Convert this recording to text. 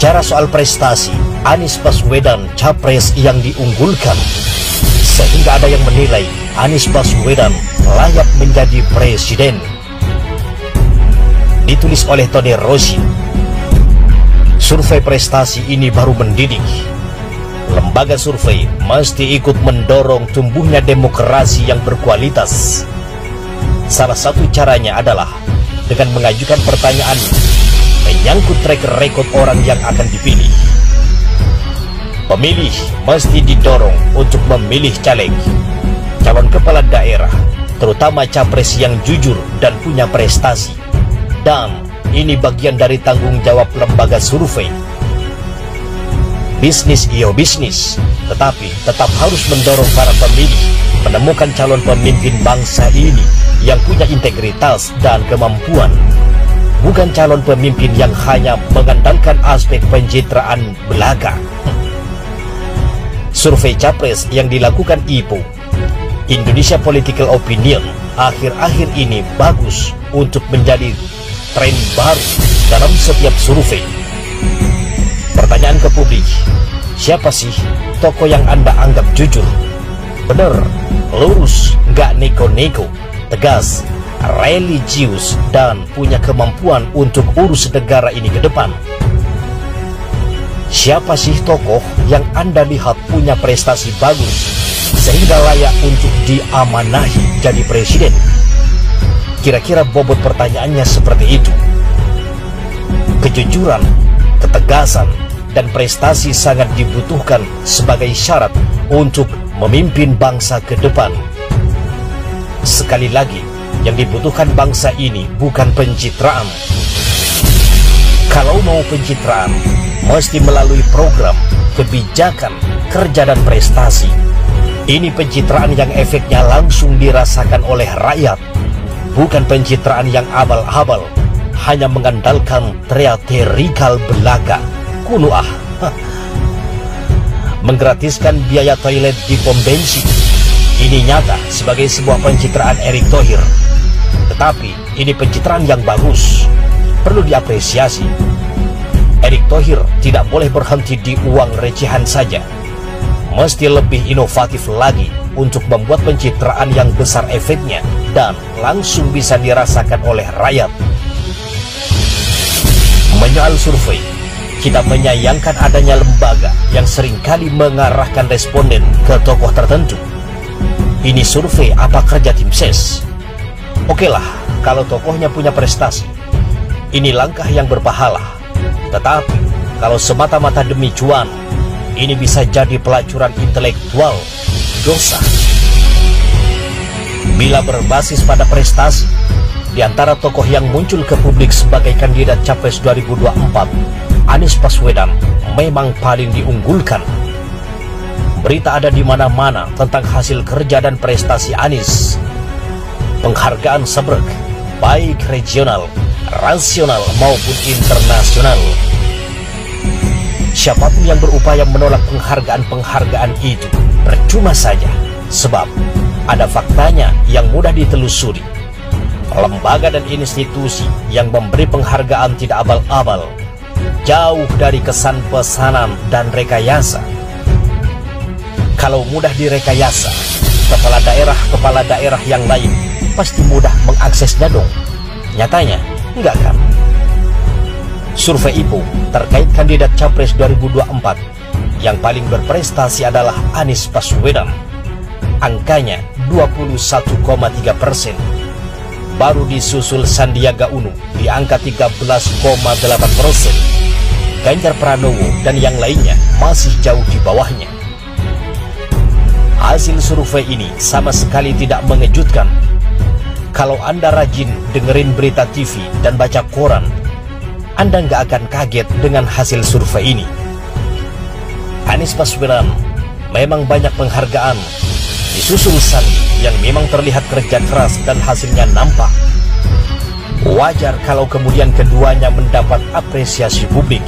Bicara soal prestasi, Anies Baswedan capres yang diunggulkan, sehingga ada yang menilai Anies Baswedan layak menjadi presiden. Ditulis oleh Tony Rossi. Survei prestasi ini baru mendidik. Lembaga survei mesti ikut mendorong tumbuhnya demokrasi yang berkualitas. Salah satu caranya adalah dengan mengajukan pertanyaan menyangkut track record orang yang akan dipilih. Pemilih mesti didorong untuk memilih caleg, calon kepala daerah, terutama capres yang jujur dan punya prestasi. Dan ini bagian dari tanggung jawab lembaga survei. Bisnis iyo bisnis, tetapi tetap harus mendorong para pemilih menemukan calon pemimpin bangsa ini yang punya integritas dan kemampuan, bukan calon pemimpin yang hanya mengandalkan aspek pencitraan belaka. Survei capres yang dilakukan IPO, Indonesia Political Opinion, akhir-akhir ini bagus untuk menjadi tren baru dalam setiap survei. Pertanyaan ke publik, siapa sih tokoh yang Anda anggap jujur, benar, lurus, nggak neko-neko, tegas, religius, dan punya kemampuan untuk urus negara ini ke depan? Siapa sih tokoh yang Anda lihat punya prestasi bagus sehingga layak untuk diamanahi jadi presiden? Kira-kira bobot pertanyaannya seperti itu. Kejujuran, ketegasan, dan prestasi sangat dibutuhkan sebagai syarat untuk memimpin bangsa ke depan. Sekali lagi, yang dibutuhkan bangsa ini bukan pencitraan. Kalau mau pencitraan, mesti melalui program, kebijakan, kerja dan prestasi. Ini pencitraan yang efeknya langsung dirasakan oleh rakyat, bukan pencitraan yang abal-abal, hanya mengandalkan teatrikal belaka. Kuno menggratiskan biaya toilet di pom bensin. Ini nyata sebagai sebuah pencitraan Erick Thohir. Tetapi ini pencitraan yang bagus, perlu diapresiasi. Erick Thohir tidak boleh berhenti di uang recehan saja, mesti lebih inovatif lagi untuk membuat pencitraan yang besar efeknya dan langsung bisa dirasakan oleh rakyat. Menyoal survei, kita menyayangkan adanya lembaga yang seringkali mengarahkan responden ke tokoh tertentu. Ini survei apa kerja tim ses? Oke lah, kalau tokohnya punya prestasi, ini langkah yang berpahala. Tetapi kalau semata-mata demi cuan, ini bisa jadi pelacuran intelektual, dosa. Bila berbasis pada prestasi, di antara tokoh yang muncul ke publik sebagai kandidat Capres 2024, Anies Baswedan memang paling diunggulkan. Berita ada di mana-mana tentang hasil kerja dan prestasi Anies. Penghargaan sebrek, baik regional, nasional maupun internasional. Siapapun yang berupaya menolak penghargaan-penghargaan itu percuma saja, sebab ada faktanya yang mudah ditelusuri. Lembaga dan institusi yang memberi penghargaan tidak abal-abal, jauh dari kesan pesanan dan rekayasa. Kalau mudah direkayasa, kepala daerah yang lain pasti mudah mengaksesnya dong. Nyatanya, enggak kan? Survei IPO terkait kandidat Capres 2024 yang paling berprestasi adalah Anies Baswedan. Angkanya 21,3%. Baru disusul Sandiaga Uno di angka 13,8%. Ganjar Pranowo dan yang lainnya masih jauh di bawahnya. Hasil survei ini sama sekali tidak mengejutkan. Kalau Anda rajin dengerin berita TV dan baca koran, Anda nggak akan kaget dengan hasil survei ini. Anies Baswedan memang banyak penghargaan, disusul Sandi yang memang terlihat kerja keras dan hasilnya nampak. Wajar kalau kemudian keduanya mendapat apresiasi publik.